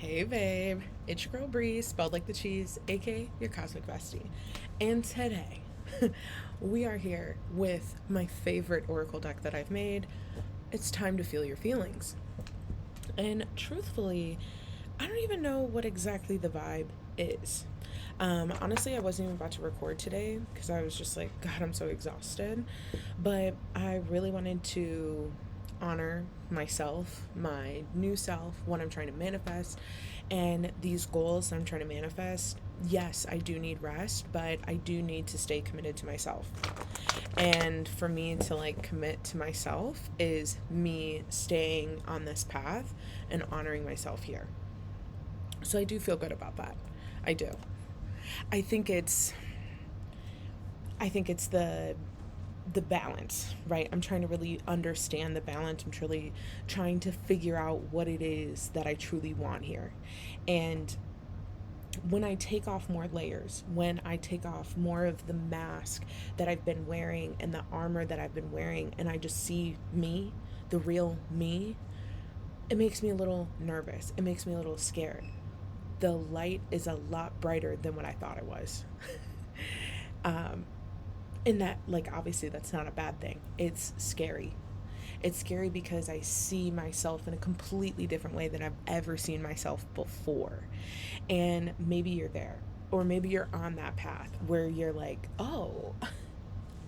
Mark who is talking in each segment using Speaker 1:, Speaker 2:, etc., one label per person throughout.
Speaker 1: Hey babe, it's your girl Bree, spelled like the cheese, aka your cosmic bestie. And today, we are here with my favorite oracle deck that I've made. It's time to feel your feelings. And truthfully, I don't even know what exactly the vibe is. Honestly, I wasn't even about to record today because I was just like, God, I'm so exhausted. But I really wanted to honor myself, my new self, what I'm trying to manifest, and these goals I'm trying to manifest. Yes, I do need rest, but I do need to stay committed to myself. And for me to like commit to myself is me staying on this path and honoring myself here. So I do feel good about that. I do. I think it's I think it's the balance, right? I'm trying to really understand the balance. I'm truly trying to figure out what it is that I truly want here. And when I take off more layers, when I take off more of the mask that I've been wearing and the armor that I've been wearing, and I just see me, the real me, it makes me a little nervous. It makes me a little scared. The light is a lot brighter than what I thought it was. And that, like, obviously, that's not a bad thing. It's scary. It's scary because I see myself in a completely different way than I've ever seen myself before. And maybe you're there, or maybe you're on that path where you're like, oh,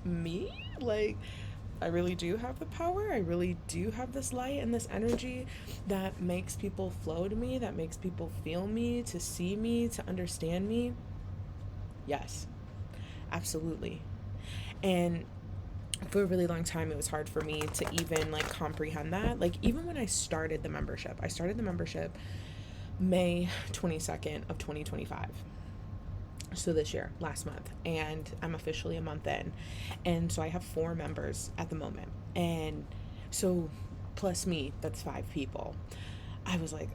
Speaker 1: me? Like, I really do have the power. I really do have this light and this energy that makes people flow to me, that makes people feel me, to see me, to understand me. Yes, absolutely. And for a really long time, it was hard for me to even like comprehend that. Like, even when I started the membership May 22nd of 2025. So this year, last month, and I'm officially a month in. And so I have 4 members at the moment. And so plus me, that's 5 people. I was like,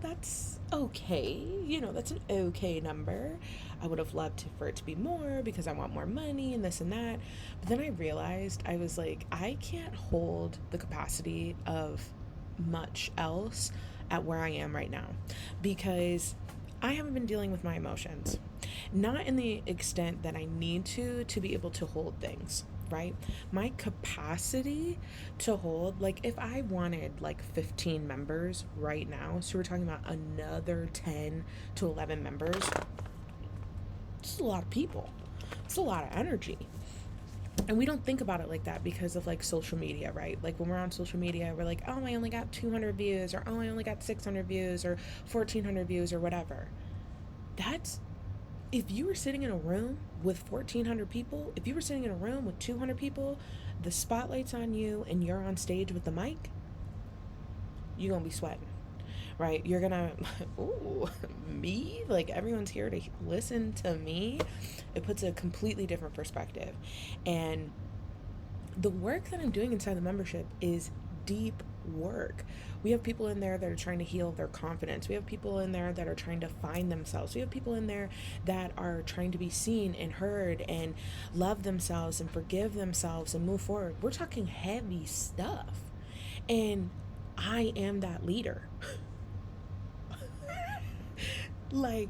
Speaker 1: that's okay. That's an okay number. I would have loved for it to be more because I want more money and this and that. But then I realized, I was like, I can't hold the capacity of much else at where I am right now because I haven't been dealing with my emotions. Not in the extent that I need to be able to hold things, right? My capacity to hold, like, if I wanted like 15 members right now, so we're talking about another 10 to 11 members, it's a lot of people. It's a lot of energy. And we don't think about it like that because of like social media, right? Like when we're on social media, we're like, oh, I only got 200 views, or oh, I only got 600 views, or 1,400 views, or whatever. That's, if you were sitting in a room with 1,400 people, if you were sitting in a room with 200 people, the spotlight's on you and you're on stage with the mic, you're gonna be sweating, right? You're gonna, ooh, me? Like, everyone's here to listen to me. It puts a completely different perspective. And the work that I'm doing inside the membership is deep work. We have people in there that are trying to heal their confidence. We have people in there that are trying to find themselves. We have people in there that are trying to be seen and heard and love themselves and forgive themselves and move forward. We're talking heavy stuff. And I am that leader. Like,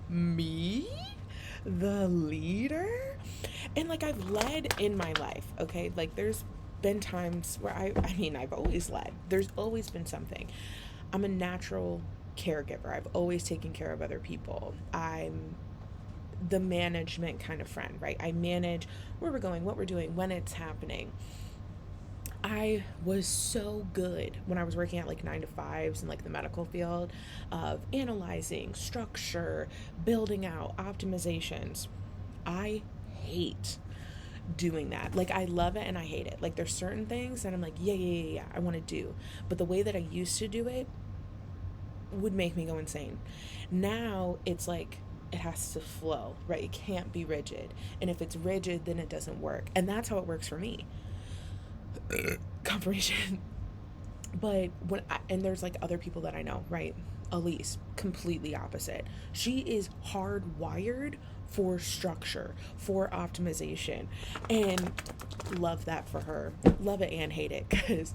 Speaker 1: me? The leader? And like, I've led in my life, okay? Like, there's been times where I've always led. There's always been something. I'm a natural caregiver. I've always taken care of other people. I'm the management kind of friend, right? I manage where we're going, what we're doing, when it's happening. I was so good when I was working at like 9 to 5s in like the medical field of analyzing, structure, building out, optimizations. I hate doing that. Like, I love it and I hate it. Like, there's certain things that I'm like, yeah, I want to do. But the way that I used to do it would make me go insane. Now it's like, it has to flow, right? It can't be rigid. And if it's rigid, then it doesn't work. And that's how it works for me. Confirmation. But and there's like other people that I know, right? Elise, completely opposite. She is hardwired for structure, for optimization, and love that for her. Love it and hate it, because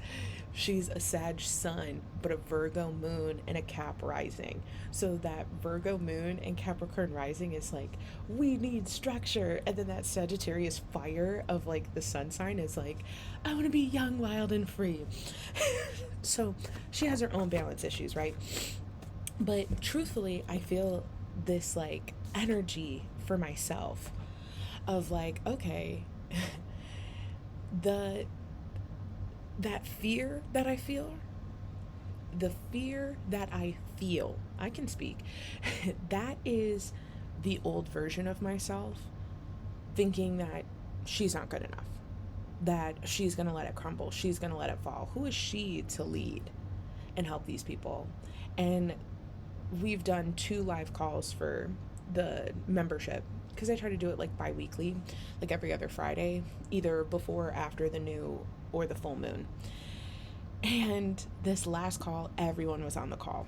Speaker 1: She's a Sag sun, but a Virgo moon and a Cap rising. So that Virgo moon and Capricorn rising is like, we need structure. And then that Sagittarius fire of like the sun sign is like, I want to be young, wild, and free. So she has her own balance issues, right? But truthfully, I feel this like energy for myself of like, okay, the that fear that I feel, the fear that I feel, I can speak, that is the old version of myself thinking that she's not good enough, that she's going to let it crumble, she's going to let it fall. Who is she to lead and help these people? And we've done 2 live calls for the membership because I try to do it like bi-weekly, like every other Friday, either before or after the new or the full moon. And this last call, everyone was on the call.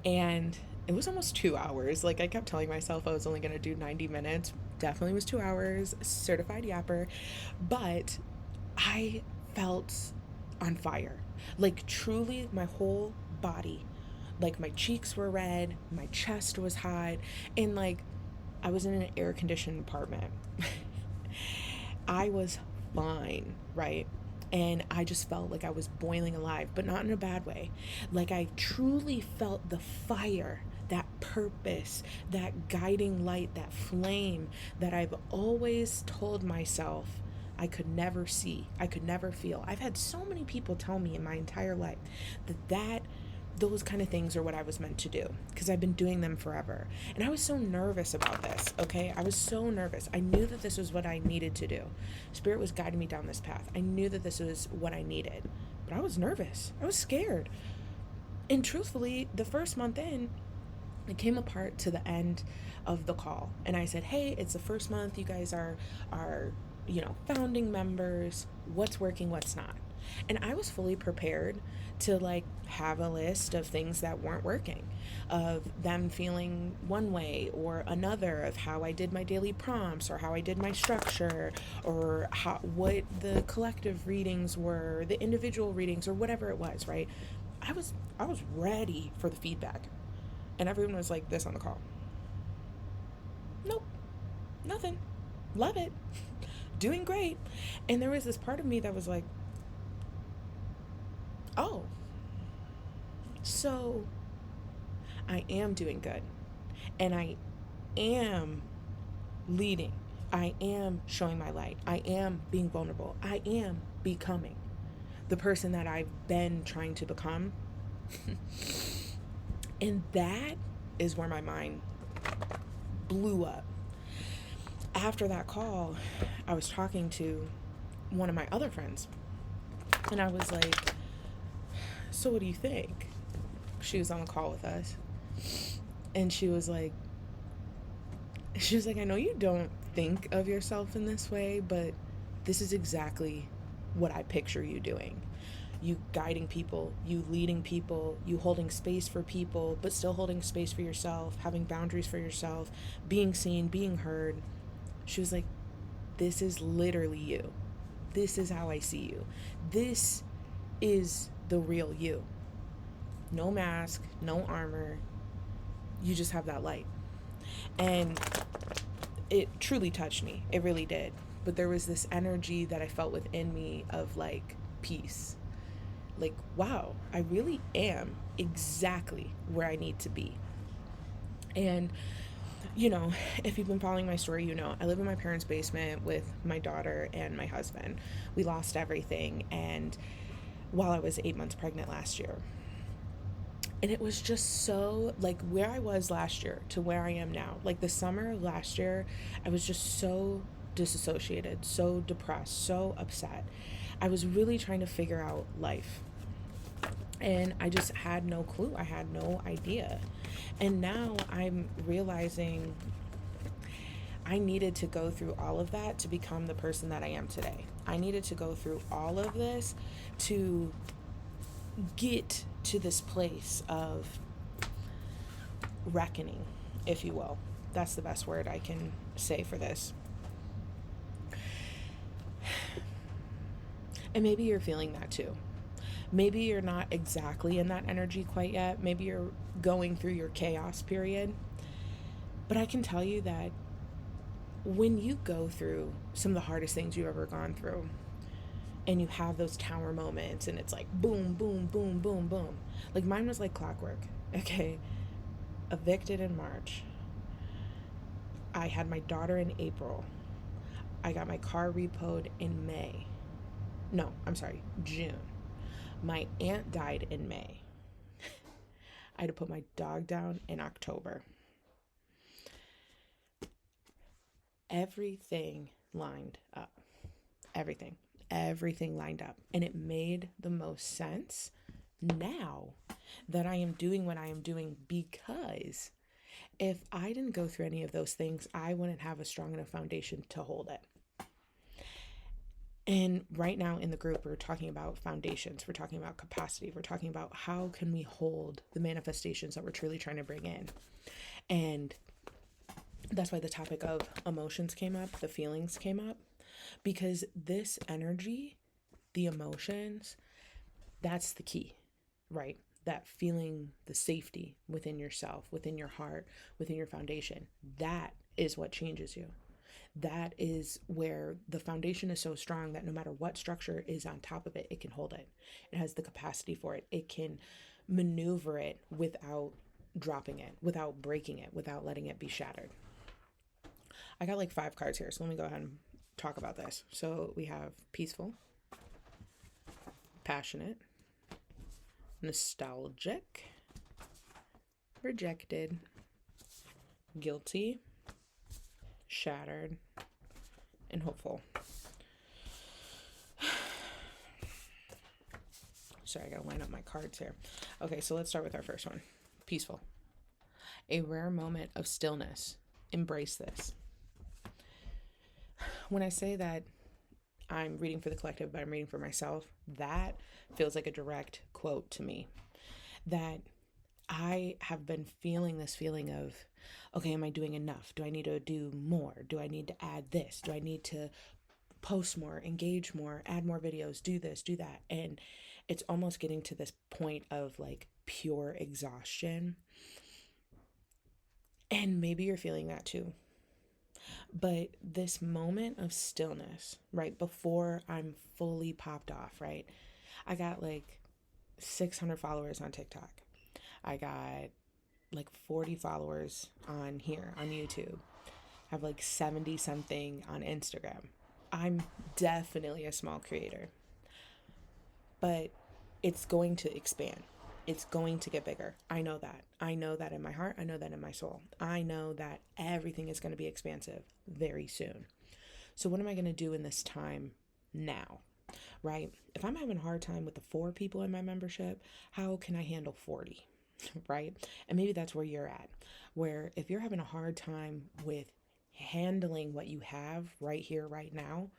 Speaker 1: And it was almost 2 hours. Like I kept telling myself I was only going to do 90 minutes. Definitely was 2 hours, certified yapper. But I felt on fire. Like truly my whole body. Like my cheeks were red, my chest was hot, and like I was in an air conditioned apartment. I was fine, right? And I just felt like I was boiling alive, but not in a bad way. Like I truly felt the fire, that purpose, that guiding light, that flame that I've always told myself I could never see, I could never feel. I've had so many people tell me in my entire life that those kind of things are what I was meant to do because I've been doing them forever. And I was so nervous about this, okay? I was so nervous. I knew that this was what I needed to do. Spirit was guiding me down this path. I knew that this was what I needed, but I was nervous. I was scared. And truthfully, the first month in, it came apart to the end of the call. And I said, hey, it's the first month. You guys are founding members. What's working, what's not? And I was fully prepared to like have a list of things that weren't working, of them feeling one way or another, of how I did my daily prompts or how I did my structure or what the collective readings were, the individual readings or whatever it was, right? I was ready for the feedback. And everyone was like this on the call. Nope. Nothing. Love it. Doing great. And there was this part of me that was like, oh, so I am doing good and I am leading. I am showing my light. I am being vulnerable. I am becoming the person that I've been trying to become. And that is where my mind blew up. After that call, I was talking to one of my other friends and I was like, so what do you think? She was on the call with us and she was like, I know you don't think of yourself in this way, but this is exactly what I picture you doing. You guiding people, you leading people, you holding space for people, but still holding space for yourself, having boundaries for yourself, being seen, being heard. She was like, this is literally you. This is how I see you. This is the real you. No mask, no armor. You just have that light. And it truly touched me. It really did. But there was this energy that I felt within me of like peace. Like, wow, I really am exactly where I need to be. And, if you've been following my story, I live in my parents' basement with my daughter and my husband. We lost everything. And while I was 8 months pregnant last year. And it was just so, like, where I was last year to where I am now. Like, the summer of last year, I was just so disassociated, so depressed, so upset. I was really trying to figure out life. And I just had no clue. I had no idea. And now I'm realizing I needed to go through all of that to become the person that I am today. I needed to go through all of this to get to this place of reckoning, if you will. That's the best word I can say for this. And maybe you're feeling that too. Maybe you're not exactly in that energy quite yet. Maybe you're going through your chaos period. But I can tell you that when you go through some of the hardest things you've ever gone through, and you have those tower moments, and it's like boom, boom, boom, boom, boom. Like mine was like clockwork. Okay. Evicted in March. I had my daughter in April. I got my car repoed in May. No, I'm sorry, June. My aunt died in May. I had to put my dog down in October. Everything lined up. Everything. Everything lined up. And it made the most sense now that I am doing what I am doing, because if I didn't go through any of those things, I wouldn't have a strong enough foundation to hold it. And right now in the group, we're talking about foundations, we're talking about capacity, we're talking about how can we hold the manifestations that we're truly trying to bring in. And that's why the topic of emotions came up, the feelings came up, because this energy, the emotions, that's the key, right? That feeling the safety within yourself, within your heart, within your foundation, that is what changes you. That is where the foundation is so strong that no matter what structure is on top of it, it can hold it. It has the capacity for it. It can maneuver it without dropping it, without breaking it, without letting it be shattered. I got like 5 cards here, so let me go ahead and talk about this. So we have peaceful, passionate, nostalgic, rejected, guilty, shattered, and hopeful. Sorry, I gotta line up my cards here. Okay, so let's start with our first one. Peaceful. A rare moment of stillness. Embrace this. When I say that I'm reading for the collective, but I'm reading for myself, that feels like a direct quote to me. That I have been feeling this feeling of, okay, am I doing enough? Do I need to do more? Do I need to add this? Do I need to post more, engage more, add more videos, do this, do that? And it's almost getting to this point of like pure exhaustion. And maybe you're feeling that too. But this moment of stillness, right before I'm fully popped off, right? I got like 600 followers on TikTok. I got like 40 followers on here on YouTube. I have like 70 something on Instagram. I'm definitely a small creator, but it's going to expand. It's going to get bigger. I know that. I know that in my heart. I know that in my soul. I know that everything is going to be expansive very soon. So what am I going to do in this time now? Right? If I'm having a hard time with the 4 people in my membership, how can I handle 40? Right? And maybe that's where you're at. Where if you're having a hard time with handling what you have right here, right now,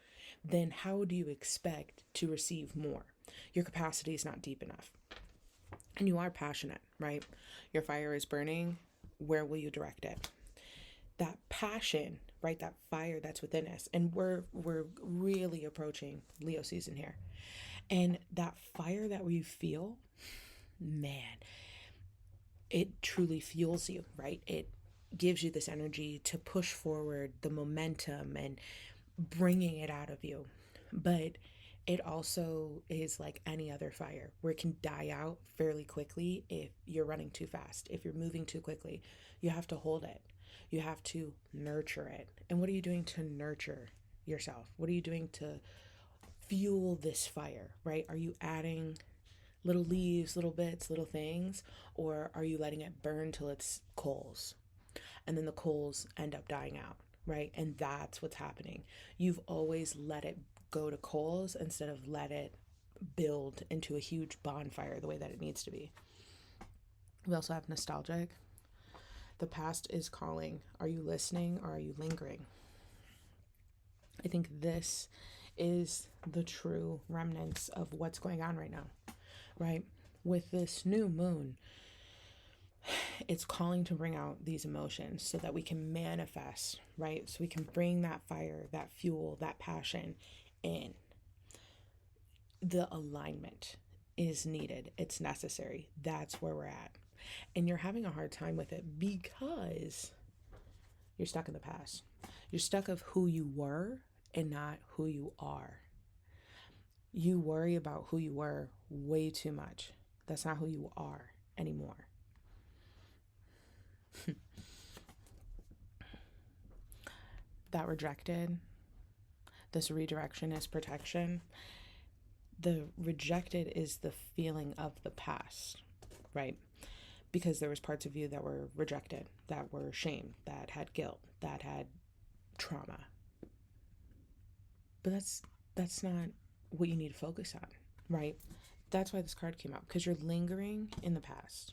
Speaker 1: then how do you expect to receive more? Your capacity is not deep enough. And you are passionate, right? Your fire is burning. Where will you direct it? That passion, right? That fire that's within us. And we're really approaching Leo season here. And that fire that we feel, man, it truly fuels you, right? It gives you this energy to push forward the momentum and bringing it out of you. But it also is like any other fire where it can die out fairly quickly if you're running too fast, if you're moving too quickly. You have to hold it. You have to nurture it. And what are you doing to nurture yourself? What are you doing to fuel this fire, right? Are you adding little leaves, little bits, little things, or are you letting it burn till it's coals? And then the coals end up dying out, right? And that's what's happening. You've always let it go to coals instead of let it build into a huge bonfire the way that it needs to be. We also have nostalgic. The past is calling. Are you listening or are you lingering? I think this is the true remnants of what's going on right now, right? With this new moon, it's calling to bring out these emotions so that we can manifest, right? So we can bring that fire, that fuel, that passion in. The alignment is needed. It's necessary. That's where we're at. And you're having a hard time with it because you're stuck in the past. You're stuck of who you were and not who you are. You worry about who you were way too much. That's not who you are anymore. That rejected, this redirection is protection. The rejected is the feeling of the past, right? Because there was parts of you that were rejected, that were shame, that had guilt, that had trauma. But that's not what you need to focus on, right? That's why this card came out, because you're lingering in the past.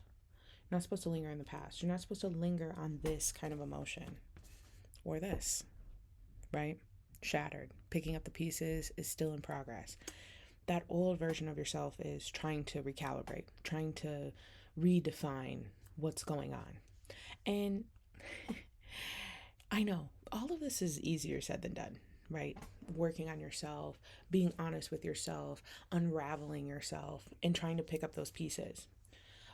Speaker 1: You're not supposed to linger in the past. You're not supposed to linger on this kind of emotion or this, right? Shattered. Picking up the pieces is still in progress. That old version of yourself is trying to recalibrate, trying to redefine what's going on. And I know all of this is easier said than done, right? Working on yourself, being honest with yourself, unraveling yourself, and trying to pick up those pieces.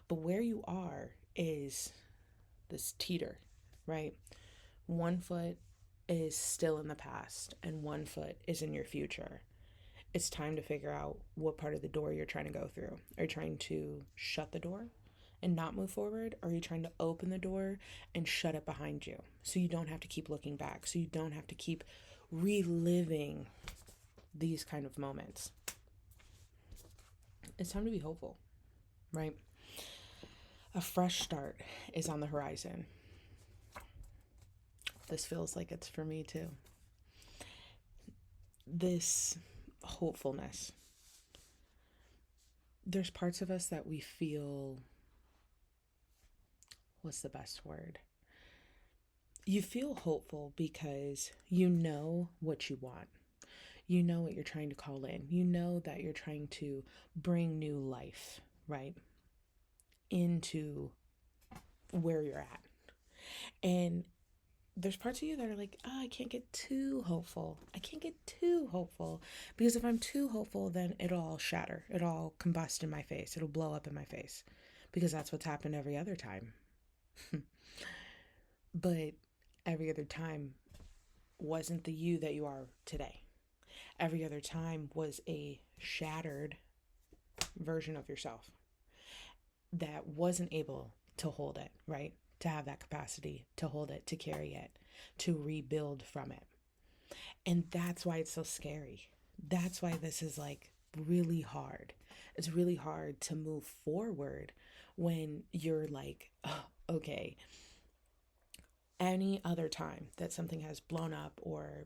Speaker 1: But where you are is this teeter, right? One foot is still in the past and one foot is in your future. It's time to figure out what part of the door you're trying to go through. Are you trying to shut the door and not move forward? Or are you trying to open the door and shut it behind you so you don't have to keep looking back, so you don't have to keep reliving these kind of moments? It's time to be hopeful, right? A fresh start is on the horizon. This feels like it's for me too. This hopefulness. There's parts of us that we feel, what's the best word? You feel hopeful because you know what you want. You know what you're trying to call in. You know that you're trying to bring new life, right, into where you're at. And there's parts of you that are like, oh, I can't get too hopeful. I can't get too hopeful because if I'm too hopeful, then it'll all shatter. It'll all combust in my face. It'll blow up in my face because that's what's happened every other time. But every other time wasn't the you that you are today. Every other time was a shattered version of yourself that wasn't able to hold it, right? To have that capacity to hold it, to carry it, to rebuild from it. And that's why it's so scary. That's why this is like really hard. It's really hard to move forward when you're like, oh, okay, any other time that something has blown up or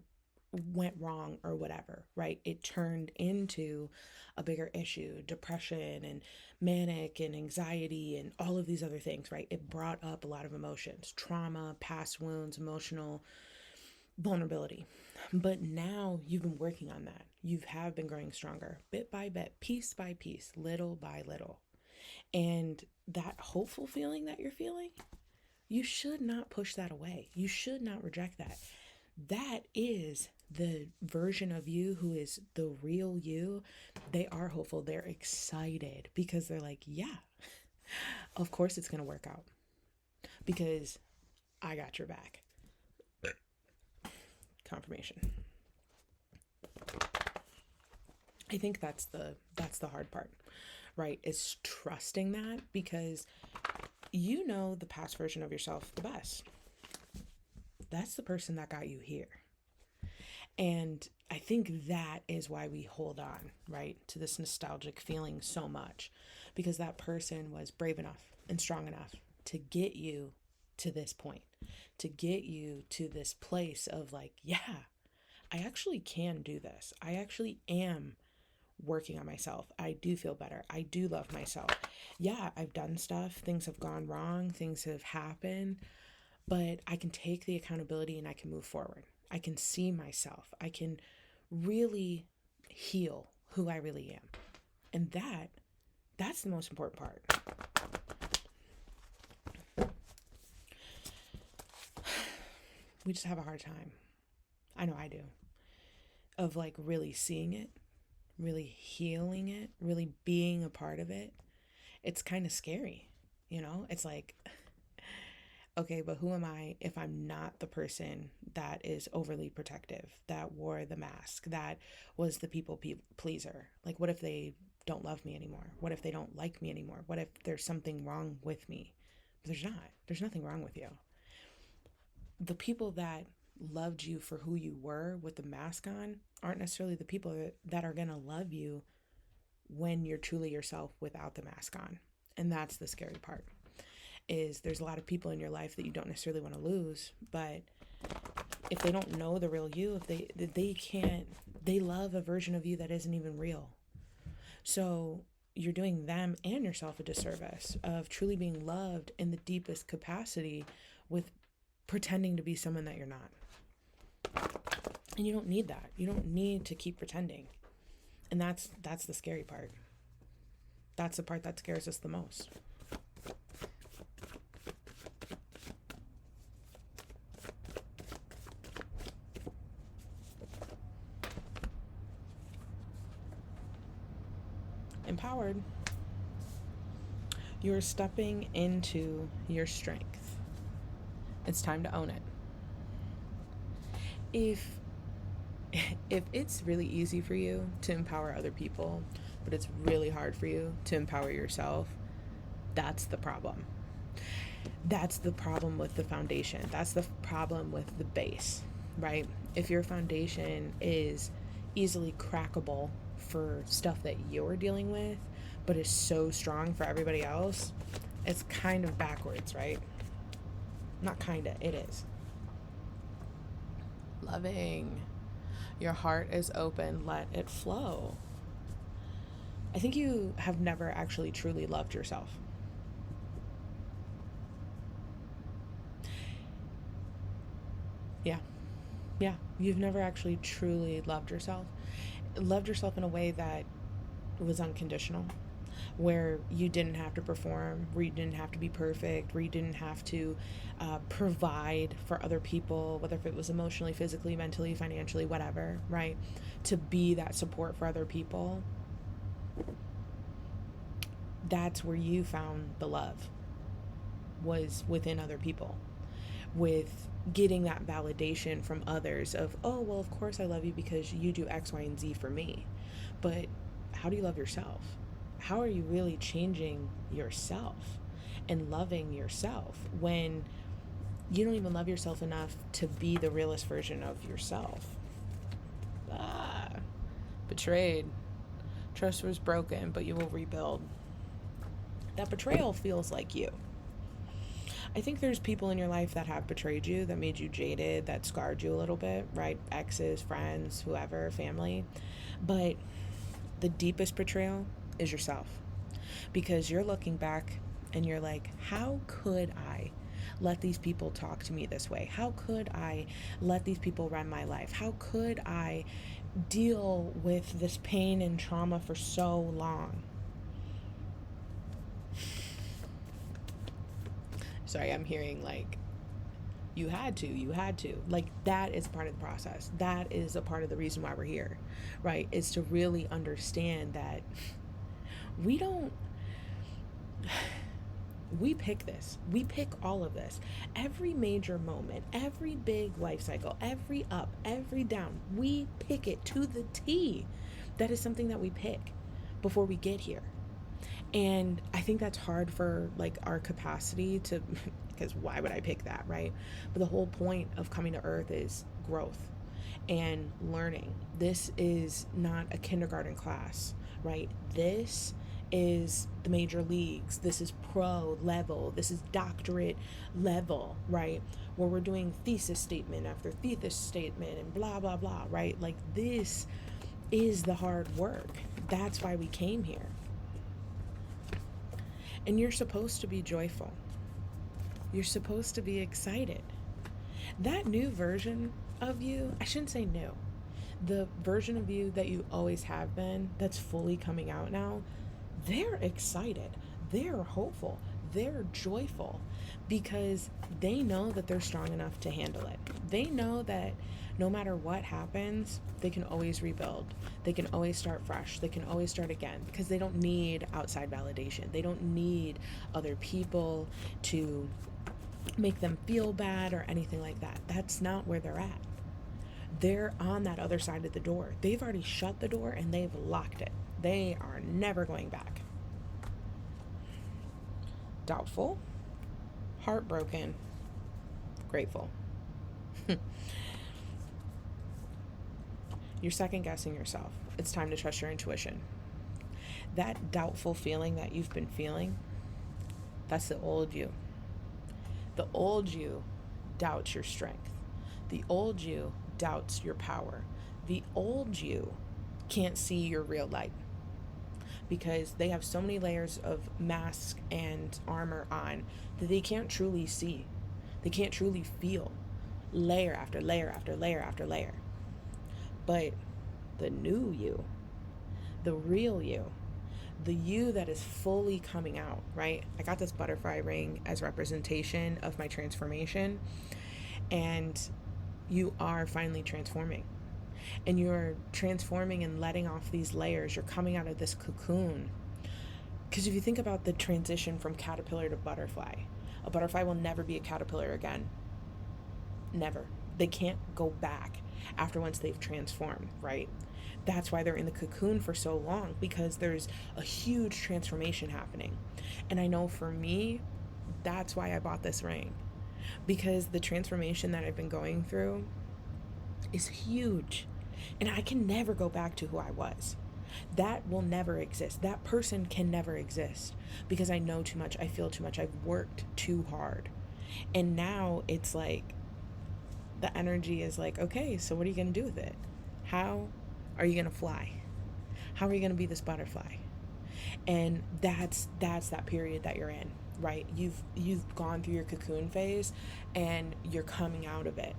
Speaker 1: went wrong or whatever, right? It turned into a bigger issue, depression and manic and anxiety and all of these other things, right? It brought up a lot of emotions, trauma, past wounds, emotional vulnerability. But now you've been working on that. You have been growing stronger bit by bit, piece by piece, little by little. And that hopeful feeling that you're feeling, you should not push that away. You should not reject that. That is the version of you who is the real you. They are hopeful. They're excited because they're like, yeah, of course it's going to work out because I got your back. Confirmation. I think that's the hard part, right? Is trusting that because you know the past version of yourself the best. That's the person that got you here. And I think that is why we hold on, right, to this nostalgic feeling so much because that person was brave enough and strong enough to get you to this point, to get you to this place of like, yeah, I actually can do this. I actually am working on myself. I do feel better. I do love myself. Yeah, I've done stuff. Things have gone wrong. Things have happened. But I can take the accountability and I can move forward. I can see myself. I can really heal who I really am. And that's the most important part. We just have a hard time. I know I do. Of like really seeing it, really healing it, really being a part of it, it's kind of scary. It's like, okay, but who am I if I'm not the person that is overly protective, that wore the mask, that was the pleaser? Like, what if they don't love me anymore? What if they don't like me anymore? What if there's something wrong with me? But there's not. There's nothing wrong with you. The people that loved you for who you were with the mask on aren't necessarily the people that are going to love you when you're truly yourself without the mask on. And that's the scary part. Is there's a lot of people in your life that you don't necessarily want to lose, but if they don't know the real you, if they love a version of you that isn't even real. So you're doing them and yourself a disservice of truly being loved in the deepest capacity with pretending to be someone that you're not. And you don't need that. You don't need to keep pretending. And that's the scary part. That's the part that scares us the most. Empowered, you're stepping into your strength. It's time to own it. If it's really easy for you to empower other people, but it's really hard for you to empower yourself, that's the problem. That's the problem with the foundation. That's the problem with the base, right? If your foundation is easily crackable for stuff that you're dealing with, but is so strong for everybody else, it's kind of backwards, right? Not kinda, it is. Loving. Your heart is open, let it flow. I think you have never actually truly loved yourself. Yeah. Yeah. You've never actually truly loved yourself. Loved yourself in a way that was unconditional, where you didn't have to perform, where you didn't have to be perfect, where you didn't have to provide for other people, whether if it was emotionally, physically, mentally, financially, whatever, right? To be that support for other people. That's where you found the love, was within other people, with getting that validation from others of, oh, well, of course I love you because you do X, Y, and Z for me. But how do you love yourself? How are you really changing yourself and loving yourself when you don't even love yourself enough to be the realest version of yourself? Betrayed. Trust was broken, but you will rebuild. That betrayal feels like you. I think there's people in your life that have betrayed you, that made you jaded, that scarred you a little bit, right? Exes, friends, whoever, family. But the deepest betrayal is yourself. Because you're looking back and you're like, how could I let these people talk to me this way? How could I let these people run my life? How could I deal with this pain and trauma for so long? Sorry, I'm hearing like, you had to. Like, that is part of the process. That is a part of the reason why we're here, right? Is to really understand that we pick this. We pick all of this. Every major moment, every big life cycle, every up, every down, we pick it to the T. That is something that we pick before we get here. And I think that's hard for like our capacity to, because why would I pick that, right? But the whole point of coming to Earth is growth and learning. This is not a kindergarten class, right? This is the major leagues. This is pro level. This is doctorate level, right? Where we're doing thesis statement after thesis statement and blah, blah, blah, right? Like, this is the hard work. That's why we came here. And you're supposed to be joyful. You're supposed to be excited. That new version of you, I shouldn't say new, the version of you that you always have been, that's fully coming out now, they're excited. They're hopeful. they're joyful because they know that they're strong enough to handle it. They know that no matter what happens, they can always rebuild. They can always start fresh. They can always start again because they don't need outside validation. They don't need other people to make them feel bad or anything like that. That's not where they're at. They're on that other side of the door. They've already shut the door and they've locked it. They are never going back. Doubtful, heartbroken, grateful. You're second guessing yourself. It's time to trust your intuition. That doubtful feeling that you've been feeling, that's the old you. The old you doubts your strength. The old you doubts your power. The old you can't see your real light because they have so many layers of mask and armor on that they can't truly see. They can't truly feel layer after layer after layer after layer. But the new you, the real you, the you that is fully coming out, right? I got this butterfly ring as representation of my transformation, and you are finally transforming. And you're transforming and letting off these layers. You're coming out of this cocoon. Because if you think about the transition from caterpillar to butterfly, a butterfly will never be a caterpillar again. Never. They can't go back after once they've transformed, right? That's why they're in the cocoon for so long, because there's a huge transformation happening. And I know for me, that's why I bought this ring, because the transformation that I've been going through is huge. And I can never go back to who I was. That will never exist. That person can never exist because I know too much. I feel too much. I've worked too hard. And now it's like the energy is like, okay, so what are you going to do with it? How are you going to fly? How are you going to be this butterfly? And that's that period that you're in, right? You've gone through your cocoon phase and you're coming out of it.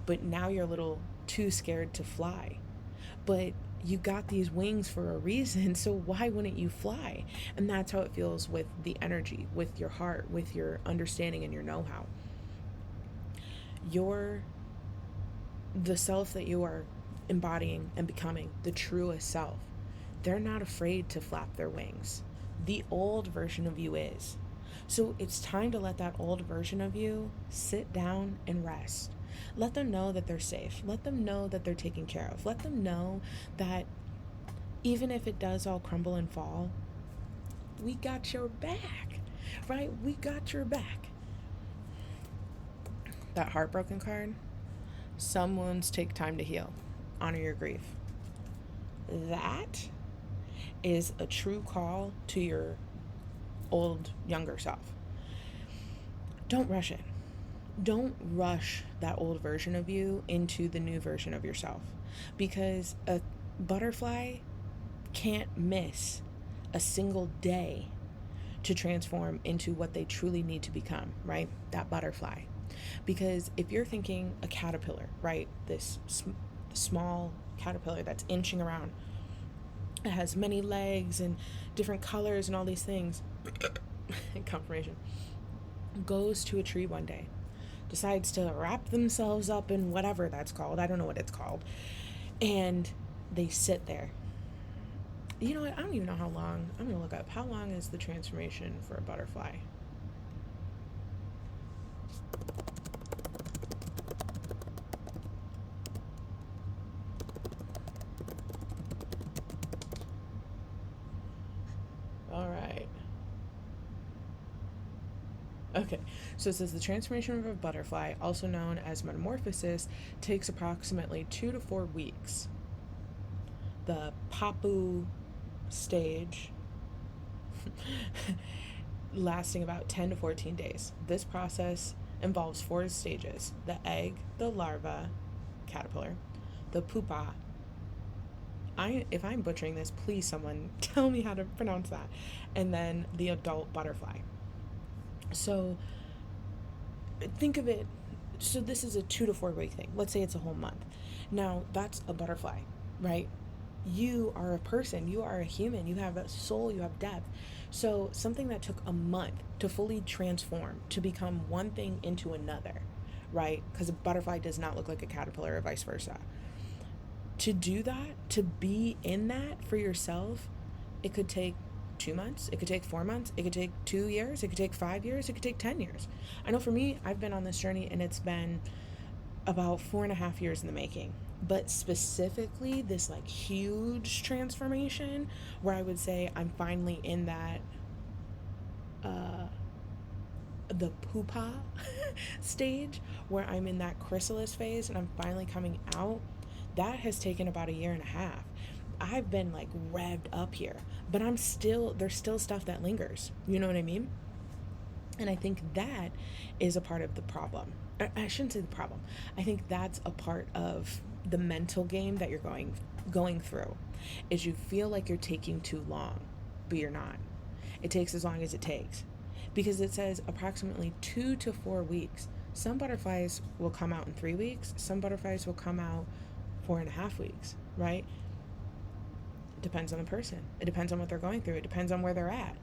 Speaker 1: But now you're a little too scared to fly. But you got these wings for a reason, so why wouldn't you fly? And that's how it feels with the energy, with your heart, with your understanding and your know-how. The self that you are embodying and becoming, the truest self, they're not afraid to flap their wings. The old version of you is. So it's time to let that old version of you sit down and rest. Let them know that they're safe. Let them know that they're taken care of. Let them know that even if it does all crumble and fall, we got your back, right? We got your back. That heartbroken card, some wounds take time to heal. Honor your grief. That is a true call to your old, younger self. Don't rush it. Don't rush that old version of you into the new version of yourself, because a butterfly can't miss a single day to transform into what they truly need to become, right? That butterfly. Because if you're thinking a caterpillar, right? This small caterpillar that's inching around, it has many legs and different colors and all these things. Confirmation. Goes to a tree one day, decides to wrap themselves up in whatever that's called. I don't know what it's called. And they sit there. You know what? I don't even know how long. I'm going to look up. How long is the transformation for a butterfly? All right. Okay, so it says the transformation of a butterfly, also known as metamorphosis, takes approximately 2 to 4 weeks. The Papu stage lasting about 10 to 14 days. This process involves 4 stages: the egg, the larva, caterpillar, the pupa. If I'm butchering this, please someone tell me how to pronounce that. And then the adult butterfly. So think of it, so this is a 2 to 4 week thing. Let's say it's a whole month. Now that's a butterfly, right? You are a person, you are a human, you have a soul, you have depth. So something that took a month to fully transform, to become one thing into another, right? Because a butterfly does not look like a caterpillar or vice versa. To do that, to be in that for yourself, it could take 2 months, it could take 4 months, it could take 2 years, it could take 5 years, it could take 10 years. I know for me, I've been on this journey and it's been about 4.5 years in the making. But specifically, this like huge transformation where I would say I'm finally in that uh, the pupa stage where I'm in that chrysalis phase and I'm finally coming out, that has taken about a year and a half. I've been like revved up here, but there's still stuff that lingers. You know what I mean? And I think that is a part of the problem. I shouldn't say the problem. I think that's a part of the mental game that you're going through. Is you feel like you're taking too long, but you're not. It takes as long as it takes. Because it says approximately 2 to 4 weeks. Some butterflies will come out in 3 weeks. Some butterflies will come out 4.5 weeks, right? It depends on the person. It depends on what they're going through. It depends on where they're at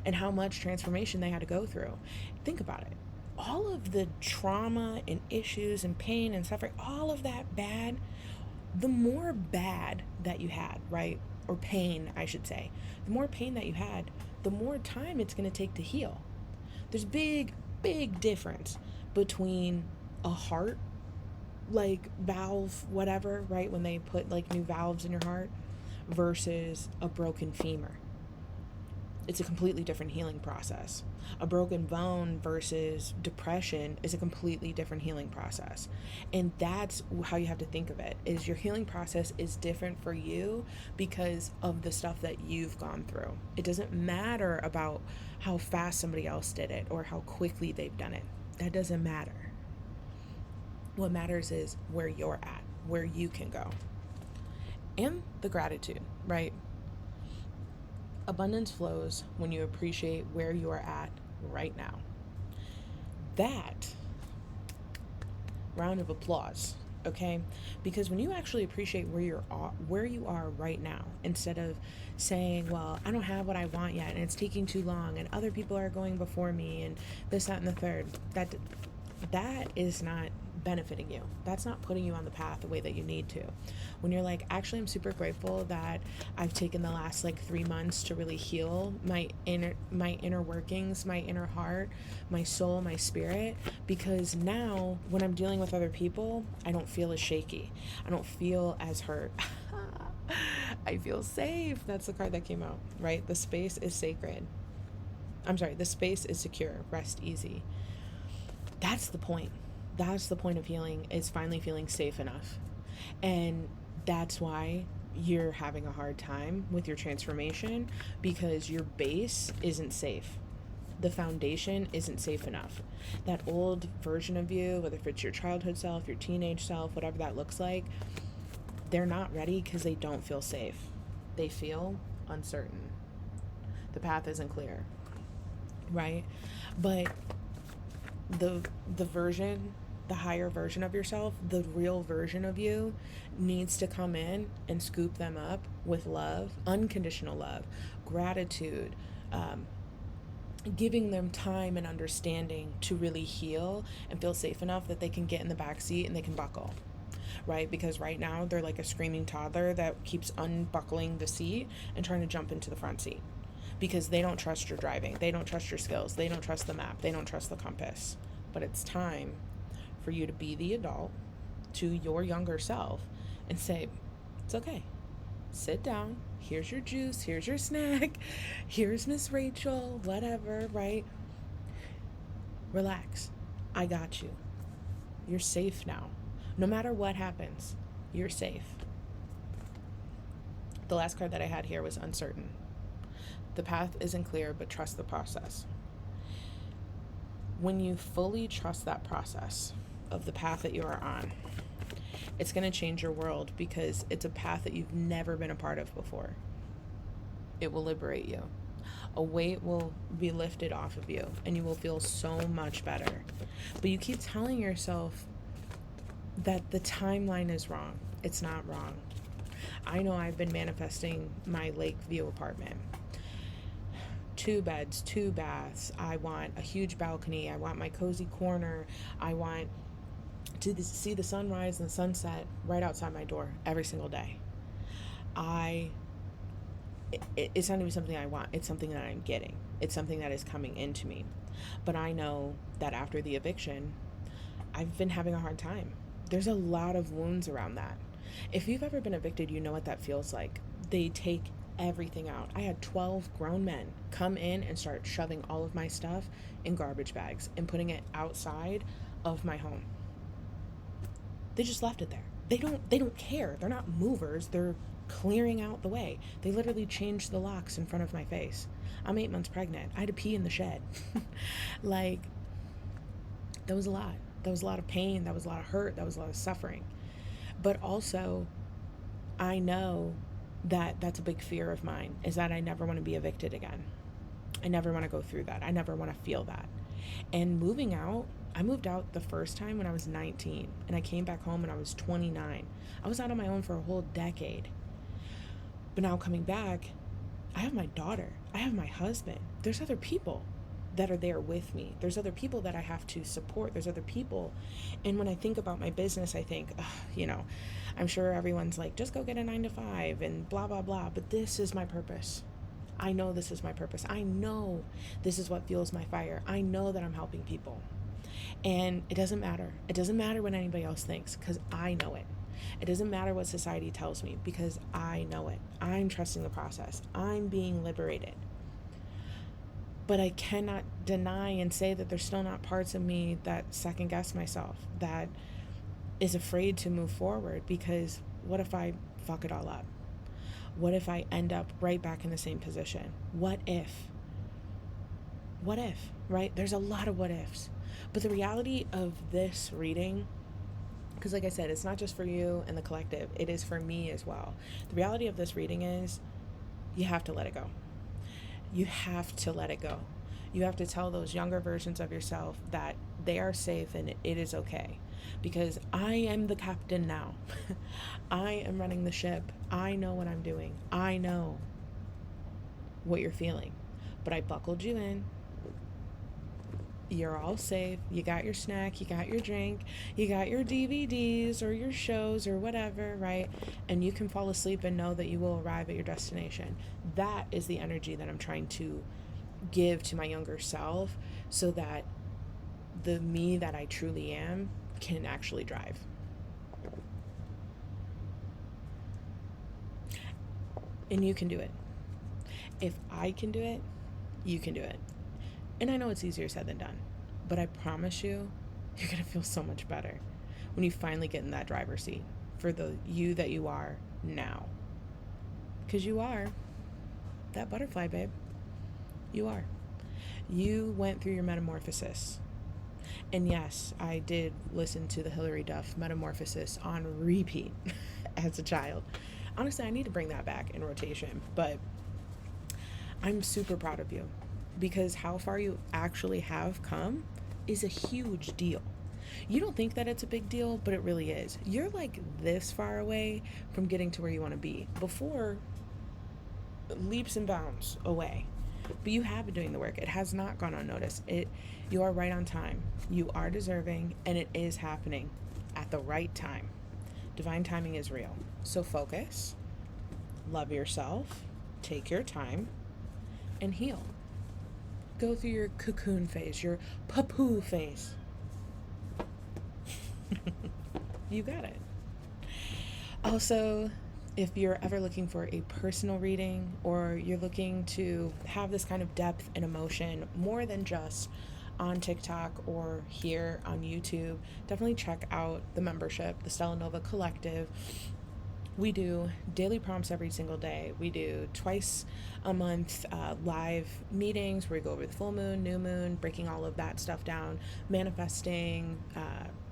Speaker 1: and how much transformation they had to go through. Think about it. All of the trauma and issues and pain and suffering, all of that bad, the more bad that you had, right? Or pain, I should say. The more pain that you had, the more time it's going to take to heal. There's big difference between a heart, like valve, whatever, right? When they put like new valves in your heart versus a broken femur. It's a completely different healing process. A broken bone versus depression is a completely different healing process. And that's how you have to think of it, is your healing process is different for you because of the stuff that you've gone through. It doesn't matter about how fast somebody else did it or how quickly they've done it. That doesn't matter. What matters is where you're at, where you can go. And the gratitude, right? Abundance flows when you appreciate where you are at right now. That, round of applause, okay? Because when you actually appreciate where you are right now, instead of saying, well, I don't have what I want yet and it's taking too long and other people are going before me and this, that, and the third, that is not benefiting you. That's not putting you on the path the way that you need to. When you're like, actually, I'm super grateful that I've taken the last like 3 months to really heal my inner workings, my inner heart, my soul, my spirit, because now when I'm dealing with other people, I don't feel as shaky. I don't feel as hurt. I feel safe. That's the card that came out, right? The space is sacred. I'm sorry, the space is secure. Rest easy. That's the point. That's the point of healing, is finally feeling safe enough. And that's why you're having a hard time with your transformation, because your base isn't safe. The foundation isn't safe enough. That old version of you, whether if it's your childhood self, your teenage self, whatever that looks like, they're not ready because they don't feel safe. They feel uncertain. The path isn't clear, right? But the higher version of yourself, the real version of you, needs to come in and scoop them up with love, unconditional love, gratitude, giving them time and understanding to really heal and feel safe enough that they can get in the back seat and they can buckle, right? Because right now they're like a screaming toddler that keeps unbuckling the seat and trying to jump into the front seat because they don't trust your driving, they don't trust your skills, they don't trust the map, they don't trust the compass. But it's time for you to be the adult to your younger self and say, it's okay. Sit down. Here's your juice. Here's your snack. Here's Miss Rachel, whatever, right? Relax. I got you. You're safe now. No matter what happens, you're safe. The last card that I had here was uncertain. The path isn't clear, but trust the process. When you fully trust that process of the path that you are on, it's going to change your world because it's a path that you've never been a part of before. It will liberate you. A weight will be lifted off of you and you will feel so much better. But you keep telling yourself that the timeline is wrong. It's not wrong. I know I've been manifesting my lake view apartment. 2 beds, 2 baths. I want a huge balcony. I want my cozy corner. I want to see the sunrise and the sunset right outside my door every single day. I it's not even something I want. It's something that I'm getting. It's something that is coming into me. But I know that after the eviction, I've been having a hard time. There's a lot of wounds around that. If you've ever been evicted, you know what that feels like. They take everything out. I had 12 grown men come in and start shoving all of my stuff in garbage bags and putting it outside of my home. They just left it there. They don't care. They're not movers. They're clearing out the way. They literally changed the locks in front of my face. I'm 8 months pregnant. I had to pee in the shed. Like, that was a lot. That was a lot of pain. That was a lot of hurt. That was a lot of suffering. But also, I know that that's a big fear of mine, is that I never want to be evicted again. I never want to go through that. I never want to feel that. And moving out, I moved out the first time when I was 19, and I came back home when I was 29. I was out on my own for a whole decade. But now coming back, I have my daughter. I have my husband. There's other people that are there with me. There's other people that I have to support. There's other people. And when I think about my business, I think, I'm sure everyone's like, just go get a 9 to 5 and blah, blah, blah. But this is my purpose. I know this is my purpose. I know this is what fuels my fire. I know that I'm helping people. And it doesn't matter. It doesn't matter what anybody else thinks, because I know it. It doesn't matter what society tells me, because I know it. I'm trusting the process. I'm being liberated. But I cannot deny and say that there's still not parts of me that second guess myself, that is afraid to move forward, because what if I fuck it all up? What if I end up right back in the same position? What if? What if, right? There's a lot of what ifs. But the reality of this reading, because like I said, it's not just for you and the collective, it is for me as well. The reality of this reading is you have to let it go. You have to let it go. You have to tell those younger versions of yourself that they are safe and it is okay. Because I am the captain now. I am running the ship. I know what I'm doing. I know what you're feeling. But I buckled you in. You're all safe. You got your snack, you got your drink, you got your DVDs or your shows or whatever, right? And you can fall asleep and know that you will arrive at your destination. That is the energy that I'm trying to give to my younger self, so that the me that I truly am can actually drive. And you can do it. If I can do it, you can do it. And I know it's easier said than done, but I promise you, you're going to feel so much better when you finally get in that driver's seat for the you that you are now. Because you are that butterfly, babe. You are. You went through your metamorphosis. And yes, I did listen to the Hilary Duff Metamorphosis on repeat as a child. Honestly, I need to bring that back in rotation, but I'm super proud of you, because how far you actually have come is a huge deal. You don't think that it's a big deal, but it really is. You're like this far away from getting to where you want to be. Before, leaps and bounds away. But you have been doing the work. It has not gone unnoticed. You are right on time. You are deserving, and it is happening at the right time. Divine timing is real. So focus, love yourself, take your time, and heal. Go through your cocoon phase, your poo phase. You got it. Also, if you're ever looking for a personal reading, or you're looking to have this kind of depth and emotion more than just on TikTok or here on YouTube, definitely check out the membership, the Stella Nova Collective. We do daily prompts every single day. We do twice a month live meetings where we go over the full moon, new moon, breaking all of that stuff down, manifesting,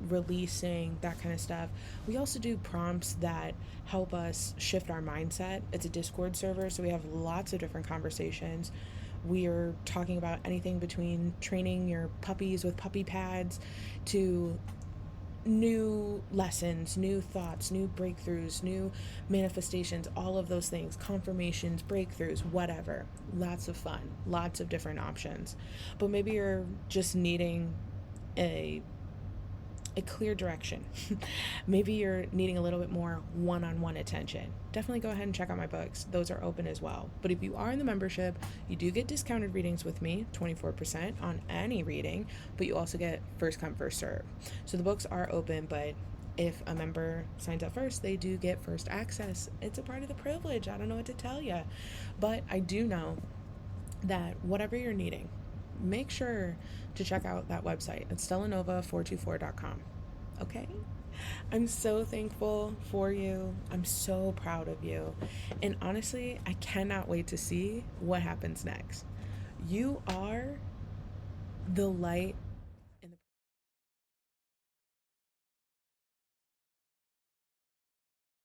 Speaker 1: releasing, that kind of stuff. We also do prompts that help us shift our mindset. It's a Discord server, so we have lots of different conversations. We are talking about anything between training your puppies with puppy pads to new lessons, new thoughts, new breakthroughs, new manifestations, all of those things, confirmations, breakthroughs, whatever. Lots of fun, lots of different options. But maybe you're just needing a clear direction. Maybe you're needing a little bit more one-on-one attention. Definitely go ahead and check out my books. Those are open as well. But if you are in the membership, you do get discounted readings with me, 24% on any reading, but you also get first come, first serve. So the books are open, but if a member signs up first, they do get first access. It's a part of the privilege. I don't know what to tell you. But I do know that whatever you're needing, make sure to check out that website at stellanova424.com. Okay? I'm so thankful for you. I'm so proud of you. And honestly, I cannot wait to see what happens next. You are the light